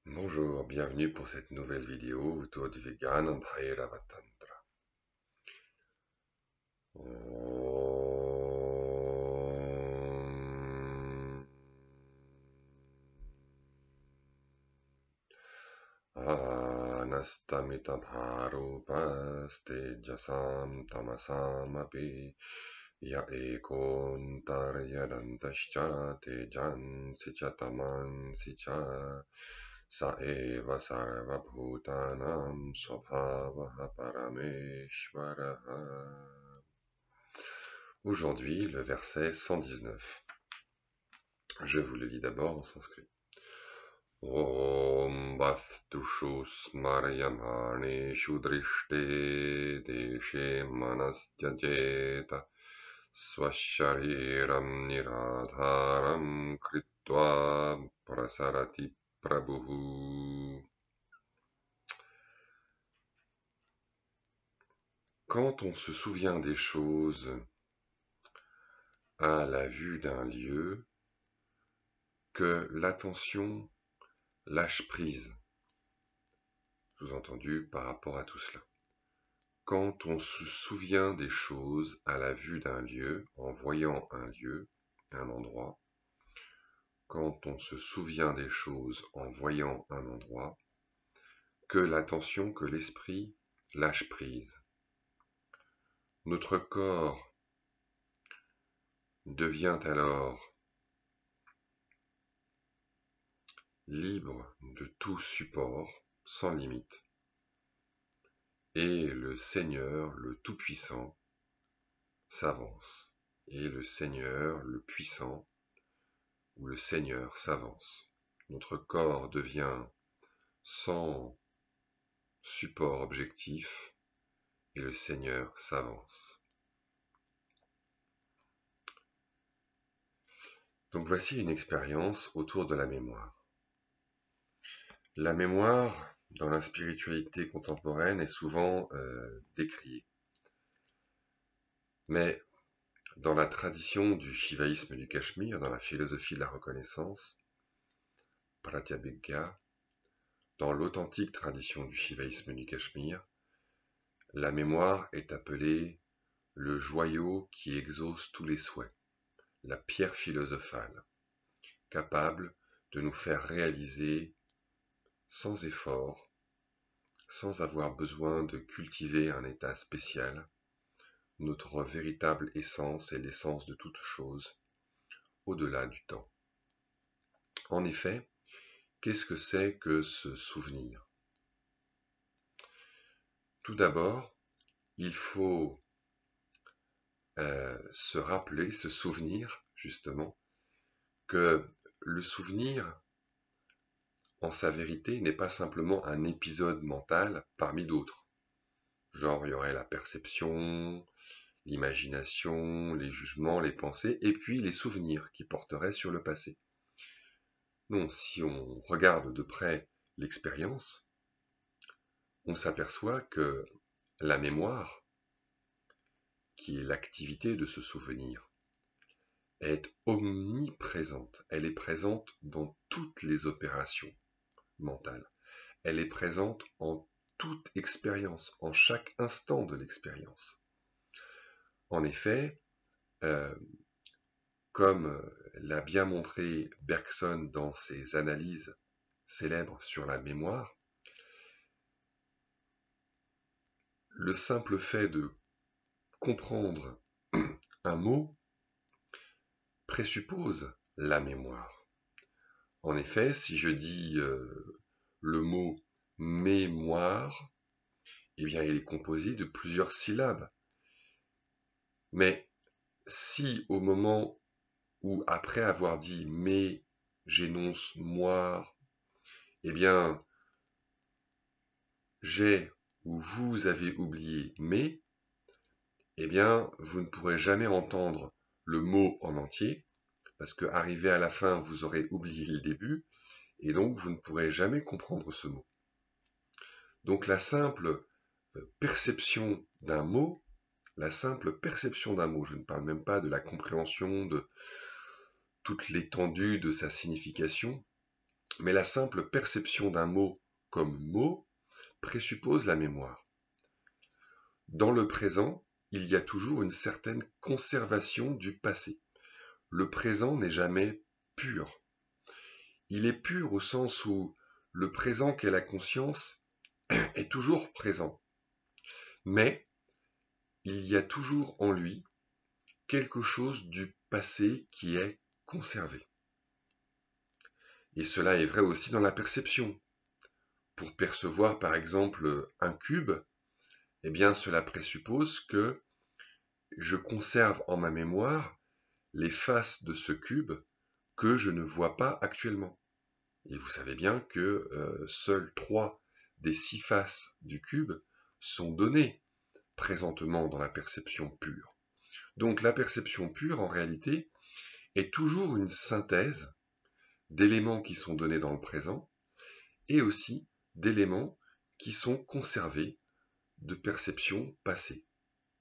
Bonjour, bienvenue pour cette nouvelle vidéo autour du vegan Bhairava Tantra. Om. Anastamita bharupaste jasam tamasam api ya ekontar yadantascha tejan sichataman sicha sa eva sarva bhutanam swabhavaha parameshvaraha. Aujourd'hui, le verset 119. Je vous le lis d'abord en sanskrit. Om Bhaftushu Smaryamhaneshu Drishte Deshe Manasjajeta Swashariram Niradharam Kritva Prasarati Prabhu. Quand on se souvient des choses à la vue d'un lieu, que l'attention lâche prise, sous-entendu par rapport à tout cela. Quand on se souvient des choses à la vue d'un lieu, en voyant un lieu, un endroit, quand on se souvient des choses en voyant un endroit, que l'attention, que l'esprit lâche prise. Notre corps devient alors libre de tout support, sans limite, et le Seigneur, le Tout-Puissant, s'avance, et le Seigneur, le Puissant, ou le Seigneur s'avance. Notre corps devient sans support objectif, et le Seigneur s'avance. Donc voici une expérience autour de la mémoire. La mémoire, dans la spiritualité contemporaine, est souvent décriée. Mais dans la tradition du shivaïsme du Cachemire, dans la philosophie de la reconnaissance, Pratyabhijna, dans l'authentique tradition du shivaïsme du Cachemire, la mémoire est appelée le joyau qui exauce tous les souhaits, la pierre philosophale, capable de nous faire réaliser sans effort, sans avoir besoin de cultiver un état spécial, notre véritable essence et l'essence de toute chose, au-delà du temps. En effet, qu'est-ce que c'est que ce souvenir? Tout d'abord, il faut se rappeler, se souvenir, justement, que le souvenir, en sa vérité, n'est pas simplement un épisode mental parmi d'autres. Genre, il y aurait la perception, l'imagination, les jugements, les pensées, et puis les souvenirs qui porteraient sur le passé. Non, si on regarde de près l'expérience, on s'aperçoit que la mémoire, qui est l'activité de se souvenir, est omniprésente. Elle est présente dans toutes les opérations mentales. Elle est présente en toute expérience, en chaque instant de l'expérience. En effet, comme l'a bien montré Bergson dans ses analyses célèbres sur la mémoire, le simple fait de comprendre un mot présuppose la mémoire. En effet, si je dis le mot mémoire, eh bien il est composé de plusieurs syllabes. Mais si au moment où, après avoir dit mais, j'énonce moi, eh bien j'ai ou vous avez oublié mais, eh bien vous ne pourrez jamais entendre le mot en entier, parce que arrivé à la fin, vous aurez oublié le début, et donc vous ne pourrez jamais comprendre ce mot. Donc la simple perception d'un mot, je ne parle même pas de la compréhension de toute l'étendue de sa signification, mais la simple perception d'un mot comme mot présuppose la mémoire. Dans le présent, il y a toujours une certaine conservation du passé. Le présent n'est jamais pur. Il est pur au sens où le présent qu'est la conscience est toujours présent. Mais il y a toujours en lui quelque chose du passé qui est conservé. Et cela est vrai aussi dans la perception. Pour percevoir par exemple un cube, eh bien cela présuppose que je conserve en ma mémoire les faces de ce cube que je ne vois pas actuellement. Et vous savez bien que seules 3 des 6 faces du cube sont données présentement dans la perception pure. Donc la perception pure, en réalité, est toujours une synthèse d'éléments qui sont donnés dans le présent et aussi d'éléments qui sont conservés de perceptions passées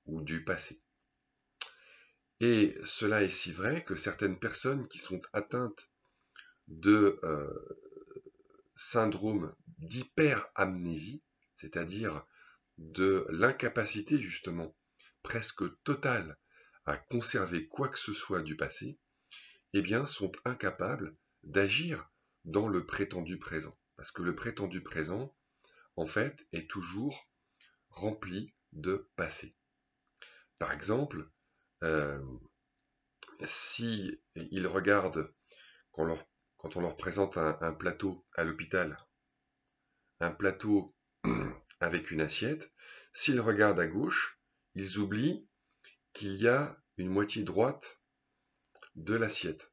ou du passé. Et cela est si vrai que certaines personnes qui sont atteintes de syndrome d'hyperamnésie, c'est-à-dire de l'incapacité justement presque totale à conserver quoi que ce soit du passé, eh bien sont incapables d'agir dans le prétendu présent. Parce que le prétendu présent, en fait, est toujours rempli de passé. Par exemple, si ils regardent, quand on leur présente un plateau à l'hôpital, un plateau avec une assiette, s'ils regardent à gauche, ils oublient qu'il y a une moitié droite de l'assiette.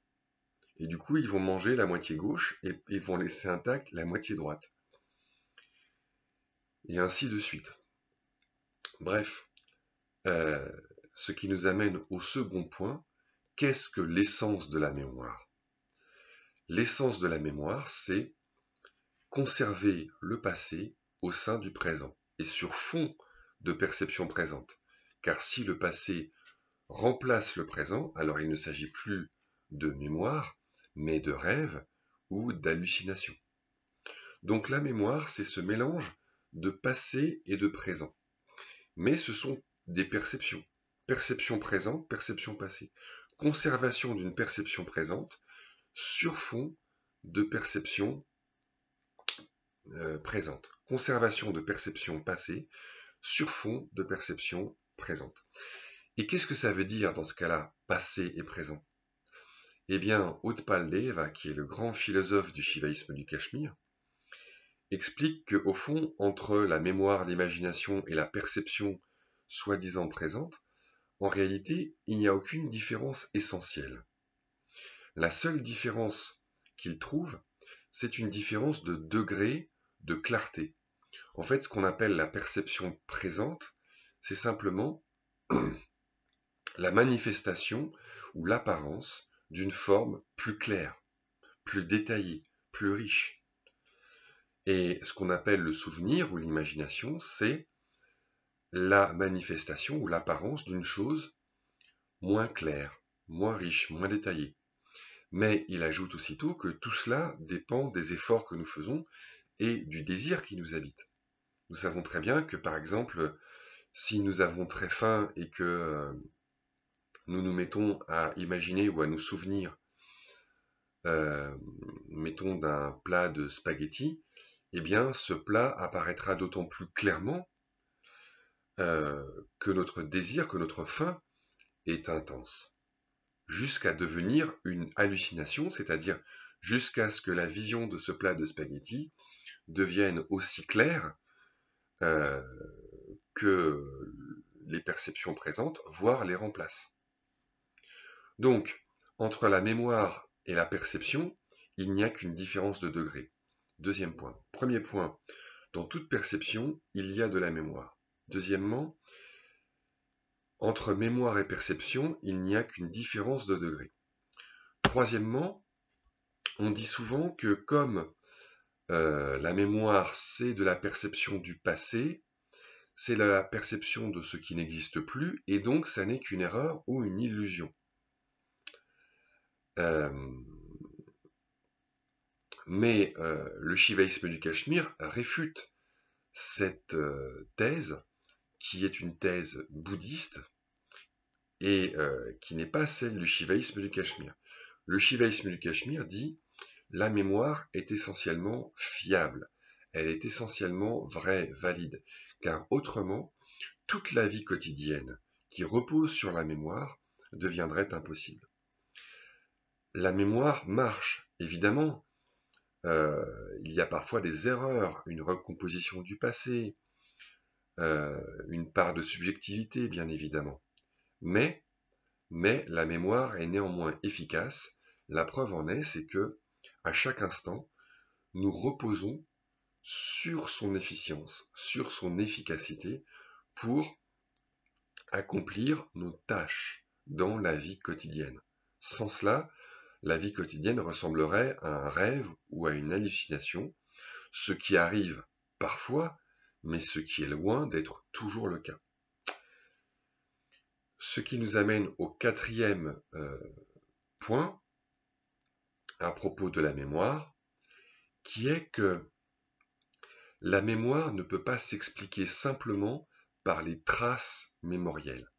Et du coup, ils vont manger la moitié gauche et ils vont laisser intacte la moitié droite. Et ainsi de suite. Bref, ce qui nous amène au second point, qu'est-ce que l'essence de la mémoire? L'essence de la mémoire, c'est conserver le passé au sein du présent et sur fond de perception présente. Car si le passé remplace le présent, alors il ne s'agit plus de mémoire, mais de rêve ou d'hallucination. Donc la mémoire, c'est ce mélange de passé et de présent. Mais ce sont des perceptions. Perception présente, perception passée. Conservation d'une perception présente sur fond de perception présente. Conservation de perception passée sur fond de perception présente. Et qu'est-ce que ça veut dire dans ce cas-là, passé et présent? Eh bien, Utpal Deva, qui est le grand philosophe du shivaïsme du Cachemire, explique qu'au fond, entre la mémoire, l'imagination et la perception soi-disant présente, en réalité, il n'y a aucune différence essentielle. La seule différence qu'il trouve, c'est une différence de degré de clarté. En fait, ce qu'on appelle la perception présente, c'est simplement la manifestation ou l'apparence d'une forme plus claire, plus détaillée, plus riche. Et ce qu'on appelle le souvenir ou l'imagination, c'est la manifestation ou l'apparence d'une chose moins claire, moins riche, moins détaillée. Mais il ajoute aussitôt que tout cela dépend des efforts que nous faisons et du désir qui nous habite. Nous savons très bien que, par exemple, si nous avons très faim et que nous nous mettons à imaginer ou à nous souvenir, mettons, d'un plat de spaghettis, eh bien, ce plat apparaîtra d'autant plus clairement que notre désir, que notre faim est intense, jusqu'à devenir une hallucination, c'est-à-dire jusqu'à ce que la vision de ce plat de spaghettis devienne aussi claire que les perceptions présentes, voire les remplacent. Donc, entre la mémoire et la perception, il n'y a qu'une différence de degré. Deuxième point. Premier point, dans toute perception, il y a de la mémoire. Deuxièmement, entre mémoire et perception, il n'y a qu'une différence de degré. Troisièmement, on dit souvent que comme la mémoire, c'est de la perception du passé, c'est la perception de ce qui n'existe plus, et donc ça n'est qu'une erreur ou une illusion. Mais le shivaïsme du Cachemire réfute cette thèse, qui est une thèse bouddhiste, et qui n'est pas celle du shivaïsme du Cachemire. Le shivaïsme du Cachemire dit la mémoire est essentiellement fiable, elle est essentiellement vraie, valide, car autrement, toute la vie quotidienne qui repose sur la mémoire deviendrait impossible. La mémoire marche, évidemment, il y a parfois des erreurs, une recomposition du passé, une part de subjectivité, bien évidemment. Mais la mémoire est néanmoins efficace. La preuve en est, c'est que, à chaque instant, nous reposons sur son efficience, sur son efficacité, pour accomplir nos tâches dans la vie quotidienne. Sans cela, la vie quotidienne ressemblerait à un rêve ou à une hallucination, ce qui arrive parfois, mais ce qui est loin d'être toujours le cas. Ce qui nous amène au quatrième point à propos de la mémoire, qui est que la mémoire ne peut pas s'expliquer simplement par les traces mémorielles.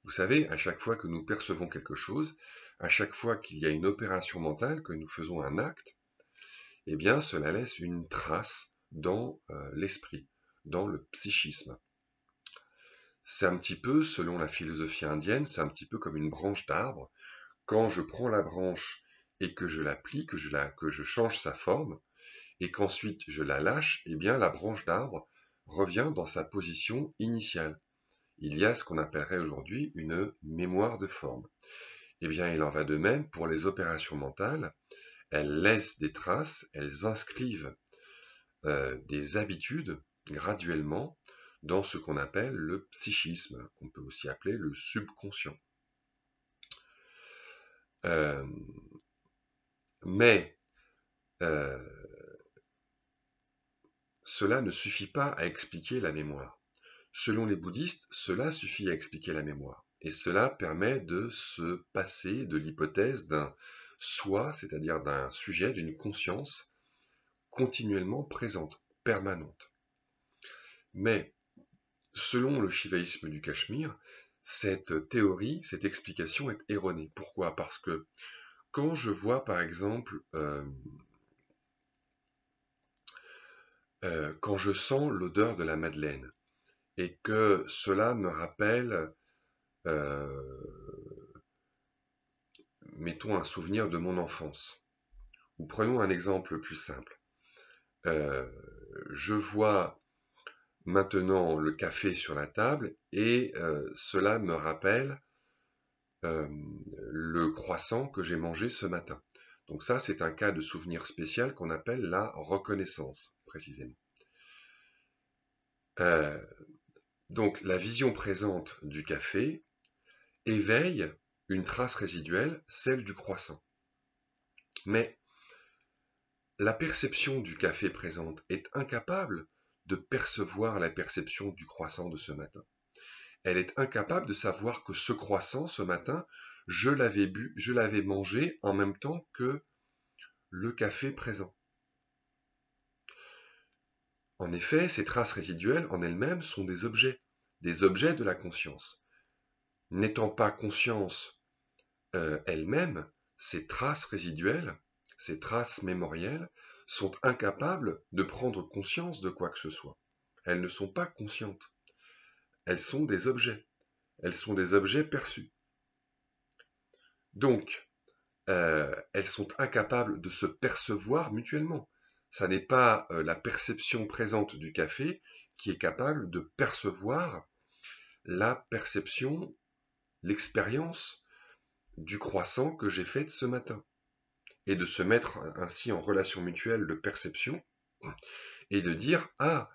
Vous savez, à chaque fois que nous percevons quelque chose, à chaque fois qu'il y a une opération mentale, que nous faisons un acte, eh bien, cela laisse une trace dans l'esprit, dans le psychisme. C'est un petit peu, selon la philosophie indienne, c'est un petit peu comme une branche d'arbre. Quand je prends la branche et que je la plie, que je change sa forme, et qu'ensuite je la lâche, eh bien, la branche d'arbre revient dans sa position initiale. Il y a ce qu'on appellerait aujourd'hui une mémoire de forme. Eh bien, il en va de même pour les opérations mentales. Elles laissent des traces, elles inscrivent des habitudes graduellement dans ce qu'on appelle le psychisme, qu'on peut aussi appeler le subconscient. Mais cela ne suffit pas à expliquer la mémoire. Selon les bouddhistes, cela suffit à expliquer la mémoire. Et cela permet de se passer de l'hypothèse d'un soi, c'est-à-dire d'un sujet, d'une conscience continuellement présente, permanente. Mais, selon le shivaïsme du Cachemire, cette théorie, cette explication est erronée. Pourquoi? Parce que quand je vois par exemple, quand je sens l'odeur de la madeleine, et que cela me rappelle, mettons, un souvenir de mon enfance. Ou prenons un exemple plus simple. Je vois maintenant le café sur la table et cela me rappelle le croissant que j'ai mangé ce matin. Donc ça, c'est un cas de souvenir spécial qu'on appelle la reconnaissance, précisément. Donc la vision présente du café éveille une trace résiduelle, celle du croissant. Mais la perception du café présente est incapable de percevoir la perception du croissant de ce matin. Elle est incapable de savoir que ce croissant, ce matin, je l'avais mangé en même temps que le café présent. En effet, ces traces résiduelles en elles-mêmes sont des objets de la conscience. N'étant pas conscience elles-mêmes, ces traces résiduelles, ces traces mémorielles, sont incapables de prendre conscience de quoi que ce soit. Elles ne sont pas conscientes. Elles sont des objets. Elles sont des objets perçus. Donc, elles sont incapables de se percevoir mutuellement. Ça n'est pas la perception présente du café qui est capable de percevoir la perception, l'expérience du croissant que j'ai fait ce matin. Et de se mettre ainsi en relation mutuelle de perception et de dire « Ah,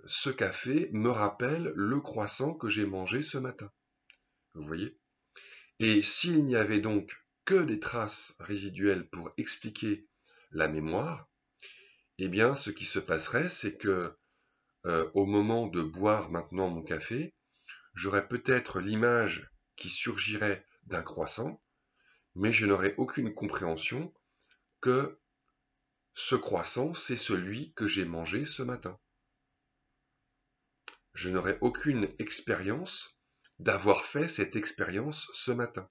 ce café me rappelle le croissant que j'ai mangé ce matin. » Vous voyez? Et s'il n'y avait donc que des traces résiduelles pour expliquer la mémoire, eh bien, ce qui se passerait, c'est que au moment de boire maintenant mon café, j'aurais peut-être l'image qui surgirait d'un croissant, mais je n'aurais aucune compréhension que ce croissant, c'est celui que j'ai mangé ce matin. Je n'aurai aucune expérience d'avoir fait cette expérience ce matin.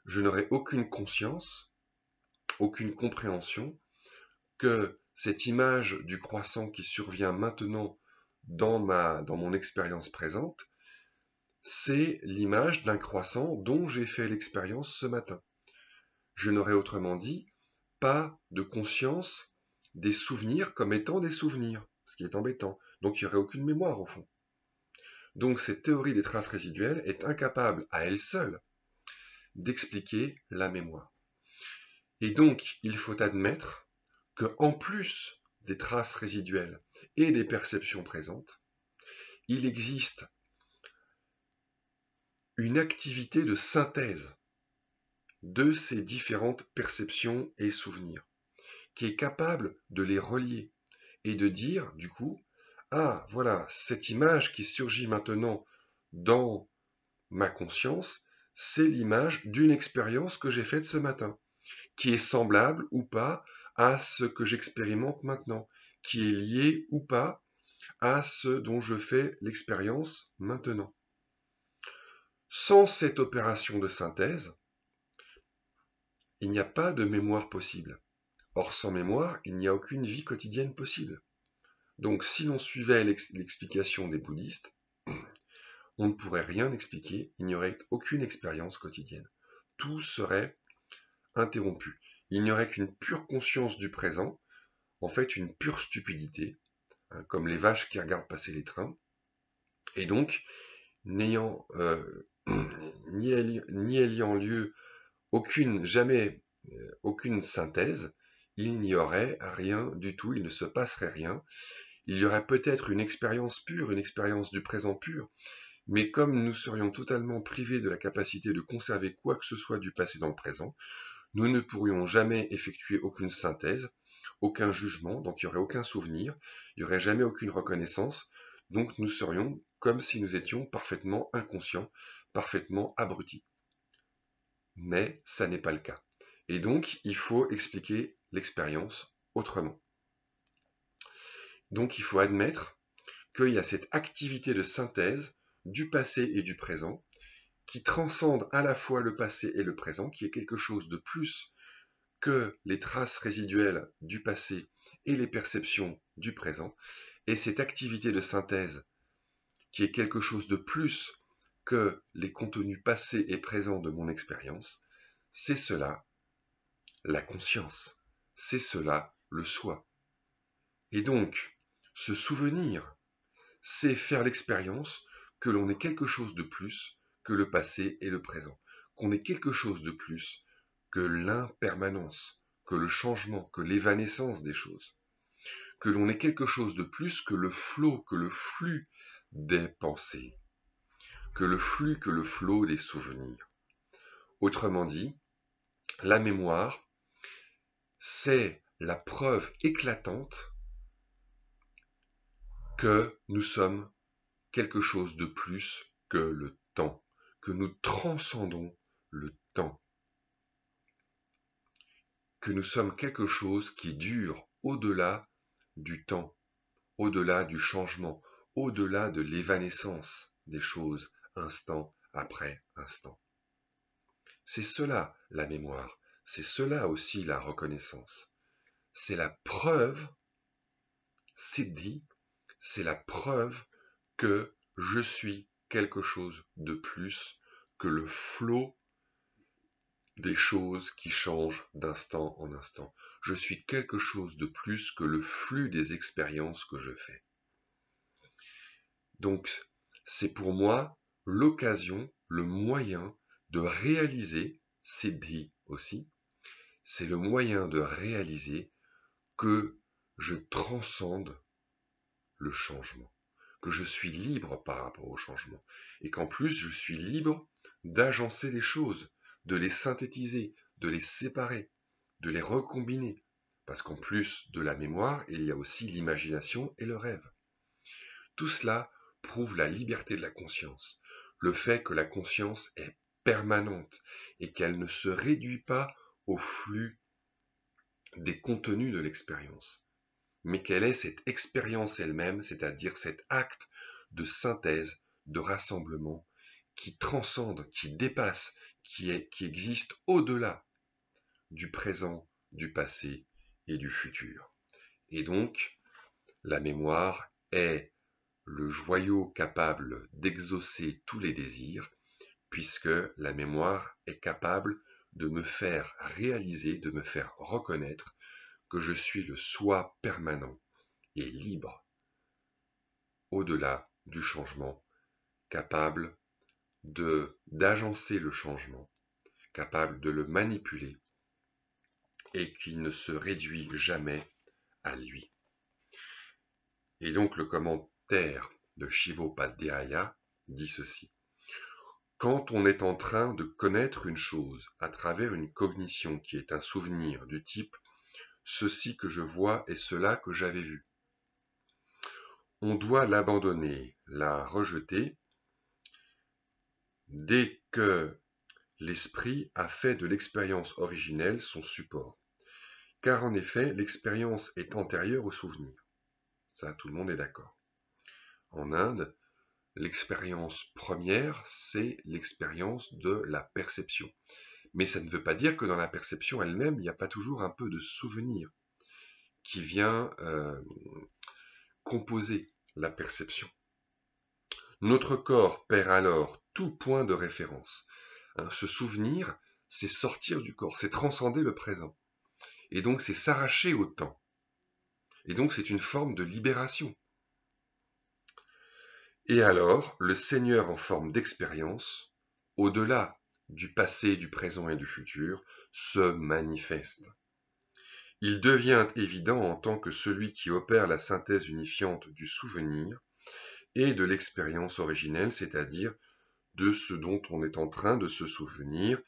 Je n'aurai aucune conscience, aucune compréhension que cette image du croissant qui survient maintenant dans mon expérience présente, c'est l'image d'un croissant dont j'ai fait l'expérience ce matin. Je n'aurai autrement dit pas de conscience des souvenirs comme étant des souvenirs, ce qui est embêtant. Donc il n'y aurait aucune mémoire au fond. Donc cette théorie des traces résiduelles est incapable à elle seule d'expliquer la mémoire. Et donc il faut admettre que en plus des traces résiduelles et des perceptions présentes, il existe une activité de synthèse de ces différentes perceptions et souvenirs, qui est capable de les relier et de dire, du coup, ah, voilà, cette image qui surgit maintenant dans ma conscience, c'est l'image d'une expérience que j'ai faite ce matin, qui est semblable ou pas à ce que j'expérimente maintenant, qui est lié ou pas à ce dont je fais l'expérience maintenant. Sans cette opération de synthèse, il n'y a pas de mémoire possible. Or, sans mémoire, il n'y a aucune vie quotidienne possible. Donc, si l'on suivait l'explication des bouddhistes, on ne pourrait rien expliquer, il n'y aurait aucune expérience quotidienne. Tout serait interrompu. Il n'y aurait qu'une pure conscience du présent, en fait une pure stupidité, hein, comme les vaches qui regardent passer les trains, et donc, n'ayant ni ayant lieu jamais aucune synthèse, il n'y aurait rien du tout, il ne se passerait rien. Il y aurait peut-être une expérience pure, une expérience du présent pur, mais comme nous serions totalement privés de la capacité de conserver quoi que ce soit du passé dans le présent, nous ne pourrions jamais effectuer aucune synthèse, aucun jugement, donc il n'y aurait aucun souvenir, il n'y aurait jamais aucune reconnaissance, donc nous serions comme si nous étions parfaitement inconscients, parfaitement abrutis. Mais ça n'est pas le cas. Et donc, il faut expliquer l'expérience autrement. Donc, il faut admettre qu'il y a cette activité de synthèse du passé et du présent qui transcende à la fois le passé et le présent, qui est quelque chose de plus que les traces résiduelles du passé et les perceptions du présent, et cette activité de synthèse qui est quelque chose de plus que les contenus passés et présents de mon expérience, c'est cela la conscience, c'est cela le soi. Et donc, se souvenir, c'est faire l'expérience que l'on est quelque chose de plus que le passé et le présent, qu'on est quelque chose de plus que l'impermanence, que le changement, que l'évanescence des choses, que l'on est quelque chose de plus que le flot, que le flux des pensées, que le flot des souvenirs. Autrement dit, la mémoire, c'est la preuve éclatante que nous sommes quelque chose de plus que le temps, que nous transcendons le temps, que nous sommes quelque chose qui dure au-delà du temps, au-delà du changement, au-delà de l'évanescence des choses, instant après instant. C'est cela la mémoire, c'est cela aussi la reconnaissance. C'est la preuve, c'est dit, c'est la preuve que je suis quelque chose de plus que le flot des choses qui changent d'instant en instant. Je suis quelque chose de plus que le flux des expériences que je fais. Donc, c'est pour moi l'occasion, le moyen de réaliser, c'est dit aussi, c'est le moyen de réaliser que je transcende le changement, que je suis libre par rapport au changement, et qu'en plus je suis libre d'agencer les choses, de les synthétiser, de les séparer, de les recombiner, parce qu'en plus de la mémoire, il y a aussi l'imagination et le rêve. Tout cela prouve la liberté de la conscience, le fait que la conscience est permanente et qu'elle ne se réduit pas au flux des contenus de l'expérience, mais quelle est cette expérience elle-même, c'est-à-dire cet acte de synthèse, de rassemblement, qui transcende, qui dépasse, qui existe au-delà du présent, du passé et du futur. Et donc, la mémoire est le joyau capable d'exaucer tous les désirs, puisque la mémoire est capable de me faire réaliser, de me faire reconnaître que je suis le soi permanent et libre, au-delà du changement, capable d'agencer le changement, capable de le manipuler, et qui ne se réduit jamais à lui. Et donc le commentaire de Shivopadhyaya dit ceci. Quand on est en train de connaître une chose à travers une cognition qui est un souvenir du type « ceci que je vois est cela que j'avais vu », on doit l'abandonner, la rejeter, dès que l'esprit a fait de l'expérience originelle son support. Car en effet, l'expérience est antérieure au souvenir. Ça, tout le monde est d'accord. En Inde, l'expérience première, c'est l'expérience de la perception. Mais ça ne veut pas dire que dans la perception elle-même, il n'y a pas toujours un peu de souvenir qui vient composer la perception. Notre corps perd alors tout point de référence. Ce souvenir, c'est sortir du corps, c'est transcender le présent. Et donc c'est s'arracher au temps. Et donc c'est une forme de libération. Et alors, le Seigneur en forme d'expérience, au-delà du passé, du présent et du futur, se manifeste. Il devient évident en tant que celui qui opère la synthèse unifiante du souvenir et de l'expérience originelle, c'est-à-dire de ce dont on est en train de se souvenir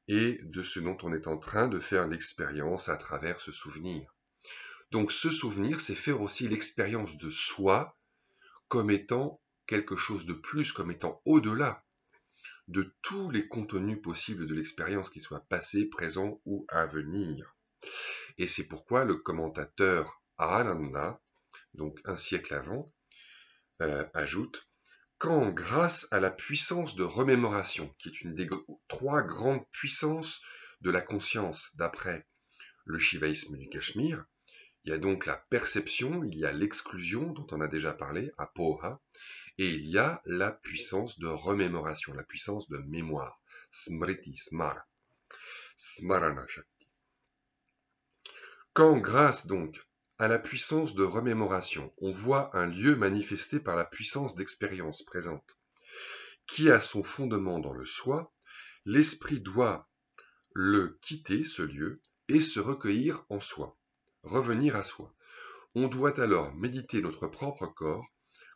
et de ce dont on est en train de faire l'expérience à travers ce souvenir. Donc ce souvenir, c'est faire aussi l'expérience de soi comme étant quelque chose de plus, comme étant au-delà de tous les contenus possibles de l'expérience, qu'ils soient passés, présents ou à venir. Et c'est pourquoi le commentateur Ananda, donc un siècle avant, ajoute « Quand, grâce à la puissance de remémoration, qui est une des trois grandes puissances de la conscience d'après le shivaïsme du Cachemire, il y a donc la perception, il y a l'exclusion dont on a déjà parlé, apoha, et il y a la puissance de remémoration, la puissance de mémoire, smriti, smara, smarana shakti. Quand, grâce donc à la puissance de remémoration, on voit un lieu manifesté par la puissance d'expérience présente, qui a son fondement dans le soi, l'esprit doit le quitter, ce lieu, et se recueillir en soi, revenir à soi. On doit alors méditer notre propre corps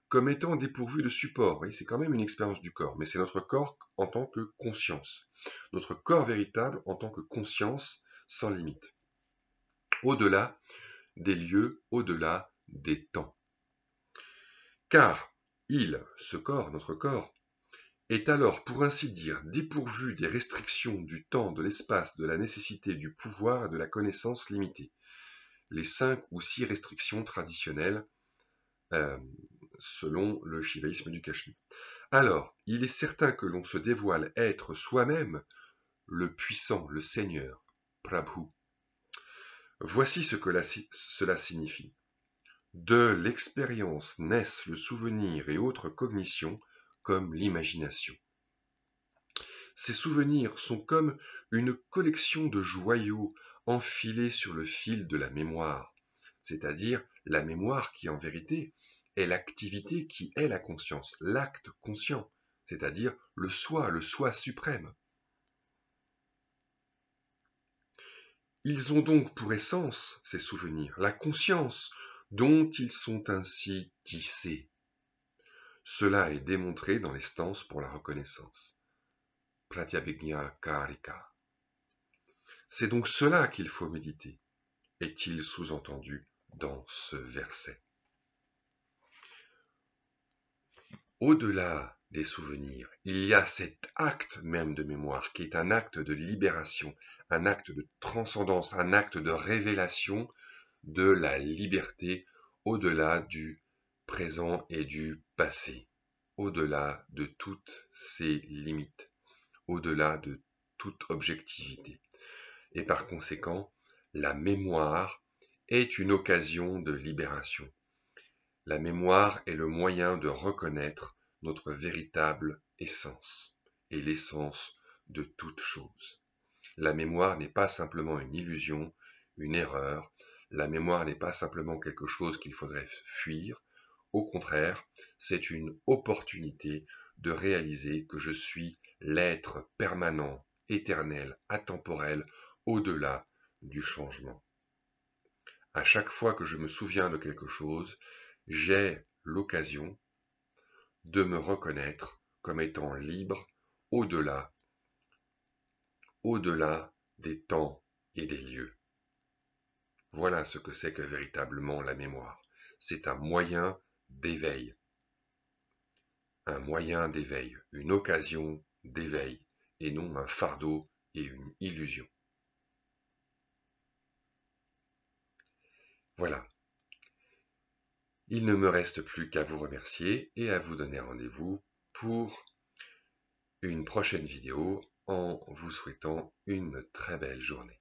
comme étant dépourvu de support. Oui, c'est quand même une expérience du corps, mais c'est notre corps en tant que conscience. Notre corps véritable en tant que conscience sans limite. Au-delà des lieux, au-delà des temps. Car ce corps, notre corps, est alors, pour ainsi dire, dépourvu des restrictions du temps, de l'espace, de la nécessité, du pouvoir et de la connaissance limitée. Les 5 ou 6 restrictions traditionnelles selon le shivaïsme du Cachemire. Alors, il est certain que l'on se dévoile être soi-même le puissant, le Seigneur, Prabhu. Voici ce que cela signifie. De l'expérience naissent le souvenir et autres cognitions comme l'imagination. Ces souvenirs sont comme une collection de joyaux enfilés sur le fil de la mémoire, c'est-à-dire la mémoire qui en vérité est l'activité qui est la conscience, l'acte conscient, c'est-à-dire le soi suprême. Ils ont donc pour essence, ces souvenirs, la conscience dont ils sont ainsi tissés. Cela est démontré dans les stances pour la reconnaissance. Pratyabhijna Karika. C'est donc cela qu'il faut méditer, est-il sous-entendu dans ce verset. Au-delà des souvenirs. Il y a cet acte même de mémoire qui est un acte de libération, un acte de transcendance, un acte de révélation de la liberté au-delà du présent et du passé, au-delà de toutes ces limites, au-delà de toute objectivité. Et par conséquent, la mémoire est une occasion de libération. La mémoire est le moyen de reconnaître notre véritable essence et l'essence de toute chose. La mémoire n'est pas simplement une illusion, une erreur. La mémoire n'est pas simplement quelque chose qu'il faudrait fuir. Au contraire, c'est une opportunité de réaliser que je suis l'être permanent, éternel, atemporel, au-delà du changement. À chaque fois que je me souviens de quelque chose, j'ai l'occasion de me reconnaître comme étant libre au-delà, au-delà des temps et des lieux. Voilà ce que c'est que véritablement la mémoire. C'est un moyen d'éveil, une occasion d'éveil, et non un fardeau et une illusion. Voilà. Il ne me reste plus qu'à vous remercier et à vous donner rendez-vous pour une prochaine vidéo en vous souhaitant une très belle journée.